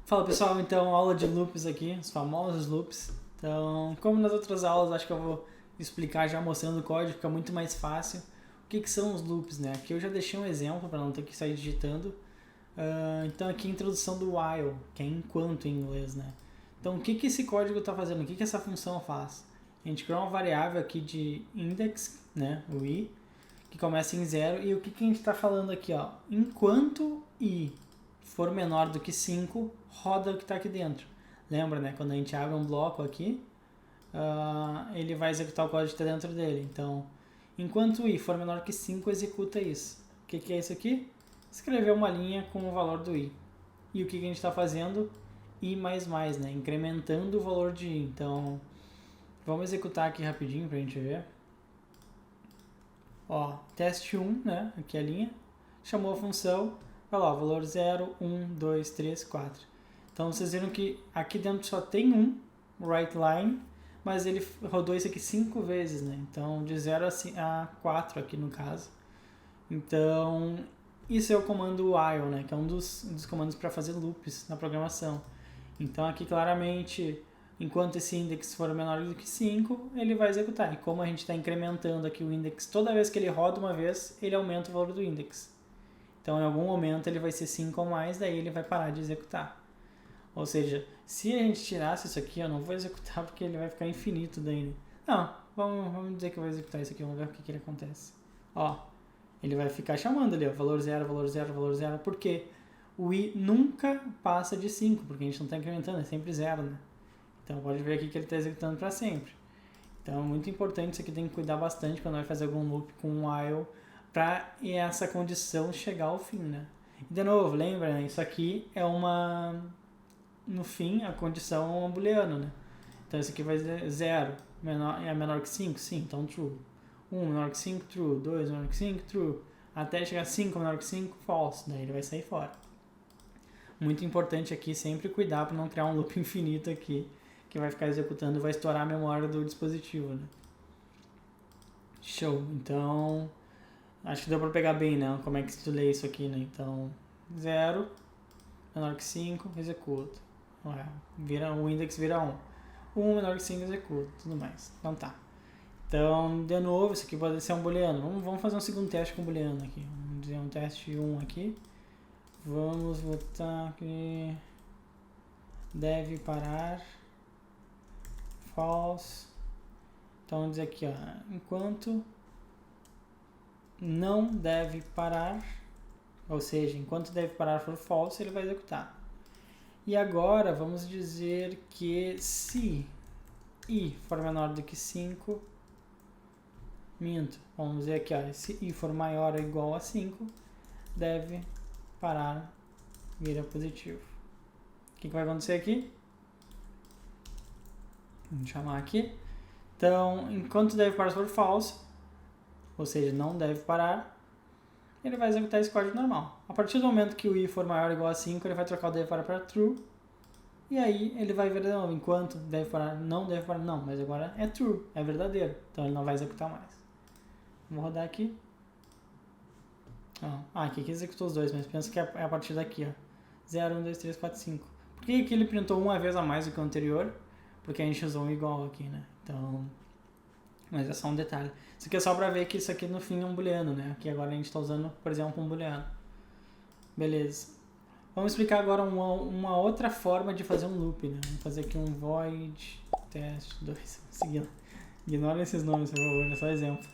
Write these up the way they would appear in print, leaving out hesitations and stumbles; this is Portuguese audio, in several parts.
Fala pessoal, então aula de loops aqui, os famosos loops. Então, como nas outras aulas, acho que eu vou explicar já mostrando o código, fica muito mais fácil. O que são os loops, né? Aqui eu já deixei um exemplo para não ter que sair digitando. Então aqui a introdução do while, que é enquanto em inglês, né? Então o que esse código está fazendo? O que essa função faz? A gente criou uma variável aqui de index, né? O i, que começa em 0. E o que a gente está falando aqui, ó? Enquanto i for menor do que 5, roda o que está aqui dentro. Lembra, né? Quando a gente abre um bloco aqui, ele vai executar o código que está dentro dele. Então, enquanto i for menor que 5, executa isso. O que é isso aqui? Escrever uma linha com o valor do i. E o que a gente está fazendo? I++, né? Incrementando o valor de i. Então, vamos executar aqui rapidinho para a gente ver. Ó, teste 1, né? Aqui a linha. Chamou a função. Olha lá, valor 0, 1, 2, 3, 4. Então vocês viram que aqui dentro só tem um write line, mas ele rodou isso aqui 5 vezes, né? Então de 0 a 4 aqui no caso. Então isso é o comando while, né? Que é um dos comandos para fazer loops na programação. Então aqui claramente, enquanto esse index for menor do que 5, ele vai executar. E como a gente está incrementando aqui o index, toda vez que ele roda uma vez, ele aumenta o valor do index. Então, em algum momento, ele vai ser 5 ou mais, daí ele vai parar de executar. Ou seja, se a gente tirasse isso aqui, eu não vou executar porque ele vai ficar infinito daí. Né? Não, vamos dizer que eu vou executar isso aqui, vamos ver o que ele acontece. Ó, ele vai ficar chamando ali, ó, valor 0, valor 0, valor 0, porque o i nunca passa de 5, porque a gente não está incrementando, é sempre 0, né? Então, pode ver aqui que ele está executando para sempre. Então, é muito importante, isso aqui tem que cuidar bastante quando vai fazer algum loop com um while, para essa condição chegar ao fim, né? E de novo, lembra, né? Isso aqui é no fim, a condição é um booleano, né? Então isso aqui vai ser 0, é menor que 5? Sim, então true. 1 menor que 5, true. 2 menor que 5, true. Até chegar a 5 menor que 5, false. Daí ele vai sair fora. Muito importante aqui sempre cuidar para não criar um loop infinito aqui, que vai ficar executando e vai estourar a memória do dispositivo, né? Show. Então, acho que deu para pegar bem, né? Como é que tu lê isso aqui, né? Então, 0 menor que 5, executa. O index vira 1. 1 menor que 5, executa, tudo mais. Então tá. Então, de novo, isso aqui pode ser um booleano. Vamos fazer um segundo teste com booleano aqui. Vamos dizer um teste 1 aqui. Vamos botar que deve parar false. Então, vamos dizer aqui, ó, enquanto não deve parar, ou seja, enquanto deve parar for false, ele vai executar. E agora vamos dizer que se i for menor do que 5, minto, vamos dizer aqui, ó, se i for maior ou igual a 5, deve parar, vira positivo. O que vai acontecer aqui? Vamos chamar aqui. Então, enquanto deve parar for false, ou seja, não deve parar, ele vai executar esse código normal. A partir do momento que o i for maior ou igual a 5, ele vai trocar o deve parar para true. E aí ele vai ver de novo, enquanto deve parar, não deve parar, não, mas agora é true, é verdadeiro. Então ele não vai executar mais. Vou rodar aqui. Aqui que executou os dois, mas pensa que é a partir daqui, ó. 0, 1, 2, 3, 4, 5. Por que aqui ele printou uma vez a mais do que o anterior? Porque a gente usou um igual aqui, né? Então, mas é só um detalhe. Isso aqui é só pra ver que isso aqui no fim é um booleano, né? Aqui agora a gente tá usando, por exemplo, um booleano. Beleza. Vamos explicar agora uma outra forma de fazer um loop, né? Vamos fazer aqui um void test 2. Seguindo. Ignora esses nomes, por favor, é só exemplo.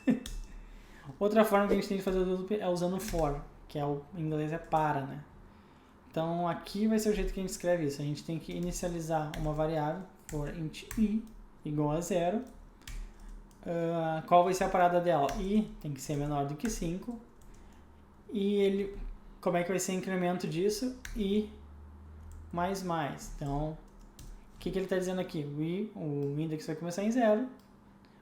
Outra forma que a gente tem de fazer o loop é usando for, que em inglês é para, né? Então aqui vai ser o jeito que a gente escreve isso. A gente tem que inicializar uma variável for int i igual a 0. Qual vai ser a parada dela? I tem que ser menor do que 5. E como é que vai ser o incremento disso? I mais mais. Então, o que ele está dizendo aqui? O index vai começar em 0,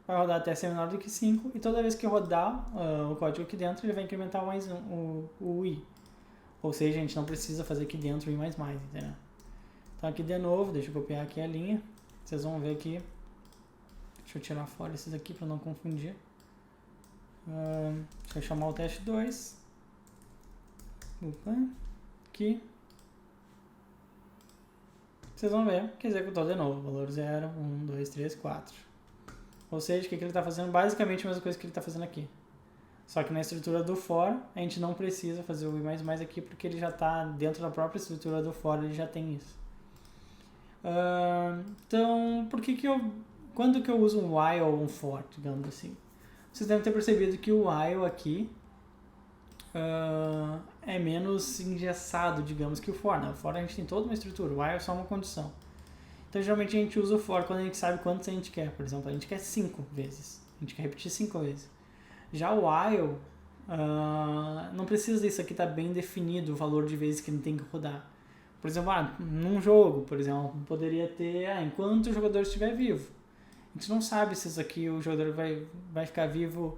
vai rodar até ser menor do que 5, e toda vez que rodar o código aqui dentro, ele vai incrementar mais o i. Ou seja, a gente não precisa fazer aqui dentro o i mais mais, entendeu? Então aqui de novo, deixa eu copiar aqui a linha. Vocês vão ver aqui. Deixa eu tirar fora esses aqui para não confundir. Deixa eu chamar o teste 2. Opa, aqui. vocês vão ver que executou de novo, valor 0, 1, 2, 3, 4. Ou seja, o que ele está fazendo? Basicamente a mesma coisa que ele está fazendo aqui. Só que na estrutura do for, a gente não precisa fazer o i++ aqui, porque ele já está dentro da própria estrutura do for, ele já tem isso. Então, quando que eu uso um while ou um for, digamos assim? Vocês devem ter percebido que o while aqui é menos engessado, digamos, que o for. Né? O for a gente tem toda uma estrutura, o while é só uma condição. Então, geralmente a gente usa o for quando a gente sabe quantos a gente quer. Por exemplo, a gente quer 5 vezes. A gente quer repetir 5 vezes. Já o while, não precisa disso aqui, está bem definido o valor de vezes que ele tem que rodar. Por exemplo, num jogo, por exemplo, poderia ter, enquanto o jogador estiver vivo. A gente não sabe se isso aqui o jogador vai ficar vivo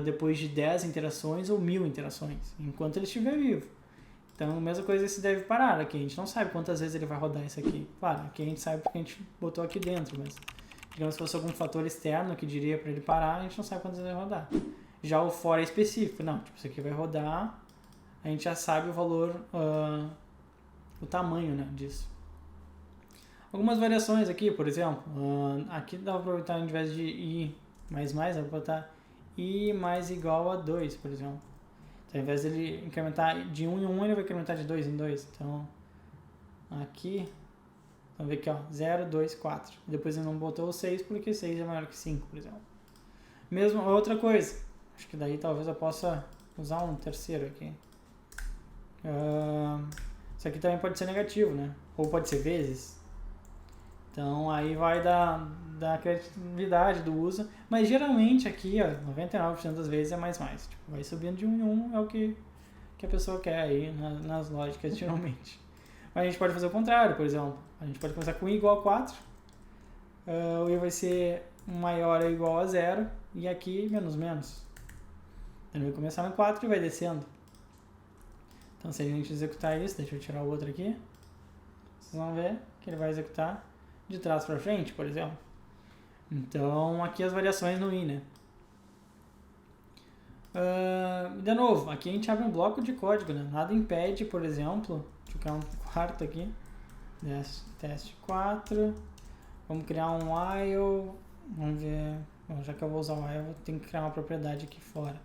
depois de 10 interações ou 1000 interações, enquanto ele estiver vivo. Então, a mesma coisa se deve parar aqui. A gente não sabe quantas vezes ele vai rodar isso aqui. Claro, aqui a gente sabe porque a gente botou aqui dentro, mas digamos se fosse algum fator externo que diria para ele parar, a gente não sabe quantas vezes vai rodar. Já o for é específico. Não, tipo, isso aqui vai rodar, a gente já sabe o valor, o tamanho, né, disso. Algumas variações aqui, por exemplo, aqui dá para aproveitar ao invés de i++, dá para botar i mais igual a 2, por exemplo. Então, ao invés dele incrementar de 1 em 1, ele vai incrementar de 2 em 2. Então, aqui, vamos ver aqui, ó, 0, 2, 4. Depois ele não botou o 6, porque 6 é maior que 5, por exemplo. Mesmo, outra coisa, acho que daí talvez eu possa usar um terceiro aqui. Isso aqui também pode ser negativo, né? Ou pode ser vezes. Então aí vai da criatividade do uso. Mas geralmente aqui, ó, 99% das vezes é mais. Tipo, vai subindo de 1 em 1, é o que a pessoa quer aí nas lógicas, geralmente. Mas a gente pode fazer o contrário, por exemplo. A gente pode começar com i igual a 4. O i vai ser maior ou igual a 0. E aqui menos. Ele vai começar no 4 e vai descendo. Então se a gente executar isso, deixa eu tirar o outro aqui. Vocês vão ver que ele vai executar de trás para frente, por exemplo. Então, aqui as variações no i, né? De novo, aqui a gente abre um bloco de código, né? Nada impede, por exemplo, deixa eu criar um quarto aqui. Teste 4. Vamos criar um while. Vamos ver. Bom, já que eu vou usar o while, eu tenho que criar uma propriedade aqui fora.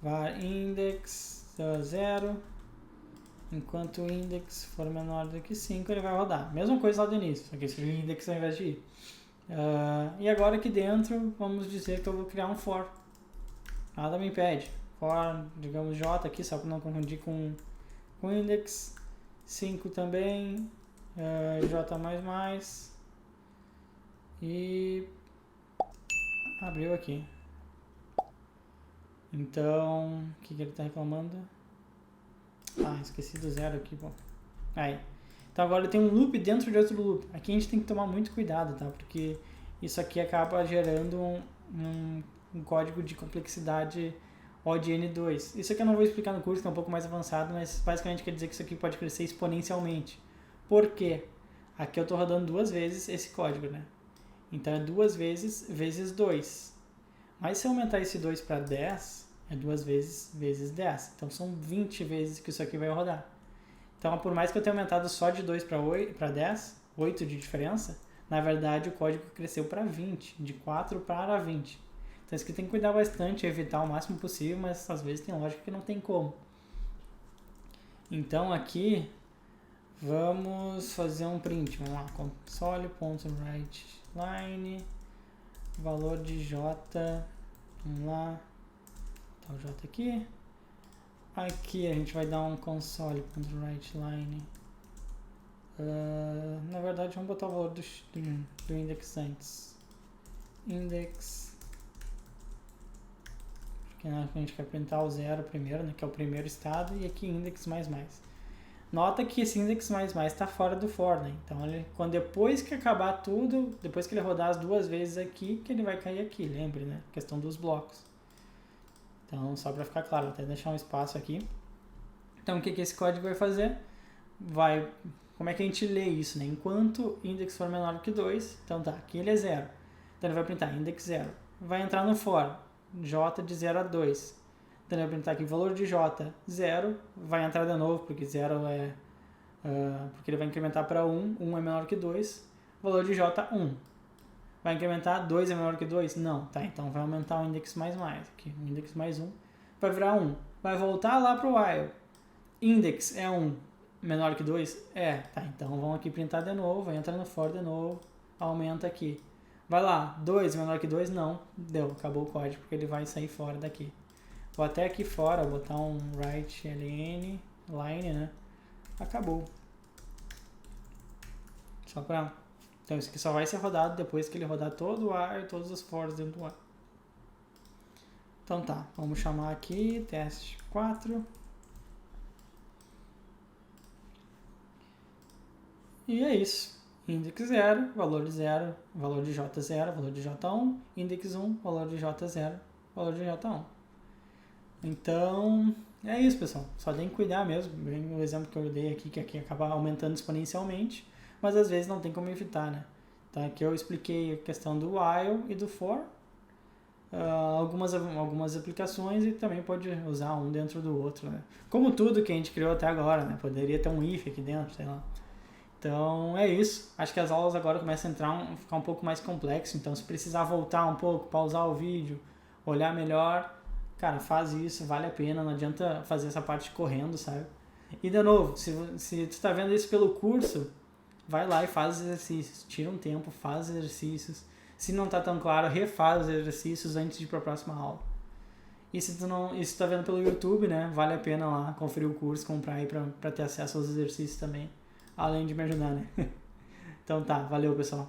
Var index 0. Enquanto o index for menor do que 5, ele vai rodar. Mesma coisa lá do início, só que esse index ao invés de i. E agora aqui dentro, vamos dizer que eu vou criar um for. Nada me impede. For, digamos, j aqui, só para não confundir com index. 5 também. J++. E abriu aqui. Então, o que ele está reclamando? Esqueci do 0 aqui, pô. Aí. Então agora tem um loop dentro de outro loop. Aqui a gente tem que tomar muito cuidado, tá? Porque isso aqui acaba gerando um código de complexidade O de N2. Isso aqui eu não vou explicar no curso, que é um pouco mais avançado, mas basicamente quer dizer que isso aqui pode crescer exponencialmente. Por quê? Aqui eu estou rodando 2 vezes esse código, né? Então é 2 vezes 2. Mas se eu aumentar esse 2 para 10... é 2 vezes 10. Então são 20 vezes que isso aqui vai rodar. Então, por mais que eu tenha aumentado só de 2 para 10, 8 de diferença, na verdade o código cresceu para 20, de 4 para 20. Então isso aqui tem que cuidar bastante, evitar o máximo possível, mas às vezes tem lógica que não tem como. Então aqui, vamos fazer um print. Vamos lá, console.writeLine, valor de j, vamos lá. O j aqui. Aqui a gente vai dar um console.writeLine. Na verdade, vamos botar o valor do index antes. Index. Porque a gente quer printar o 0 primeiro, né, que é o primeiro estado. E aqui index ++. Nota que esse index ++ está fora do for, né? Então, depois que acabar tudo, depois que ele rodar as 2 vezes aqui, que ele vai cair aqui, lembre, né? Questão dos blocos. Então, só para ficar claro, vou até deixar um espaço aqui. Então, o que esse código vai fazer? Como é que a gente lê isso, né? Enquanto index for menor que 2, então tá, aqui ele é 0. Então, ele vai printar index 0. Vai entrar no for, j de 0 a 2. Então, ele vai printar aqui valor de j 0, vai entrar de novo, porque 0 é porque ele vai incrementar para 1, 1 é menor que 2, valor de J 1. Vai incrementar 2 é menor que 2? Não, tá, então vai aumentar o index mais aqui, o index mais 1, vai virar 1. Vai voltar lá para o while, index é 1, menor que 2? É, tá, então vamos aqui printar de novo, entra no for de novo, aumenta aqui. Vai lá, 2 menor que 2? Não, deu, acabou o código, porque ele vai sair fora daqui. Vou até aqui fora, botar um write ln, line, né? Acabou. Só pra... Então isso aqui só vai ser rodado depois que ele rodar todo o while e todos os fors dentro do while. Então tá, vamos chamar aqui teste 4. E é isso. Index 0, valor de 0, valor de J0, valor de J1, index 1, valor de J0, valor de J1. Então, é isso, pessoal. Só tem que cuidar mesmo. Bem o exemplo que eu dei aqui, que aqui acaba aumentando exponencialmente, mas às vezes não tem como evitar, né? Então aqui eu expliquei a questão do while e do for, algumas aplicações, e também pode usar um dentro do outro, né? Como tudo que a gente criou até agora, né? Poderia ter um if aqui dentro, sei lá. Então é isso. Acho que as aulas agora começam a ficar um pouco mais complexo. Então se precisar voltar um pouco, pausar o vídeo, olhar melhor, cara, faz isso, vale a pena. Não adianta fazer essa parte correndo, sabe? E de novo, se tu está vendo isso pelo curso, vai lá e faz os exercícios. Tira um tempo, faz os exercícios. Se não está tão claro, refaz os exercícios antes de ir para a próxima aula. E se tu tá vendo pelo YouTube, né, vale a pena lá conferir o curso, comprar aí para ter acesso aos exercícios também. Além de me ajudar, né? Então tá, valeu, pessoal.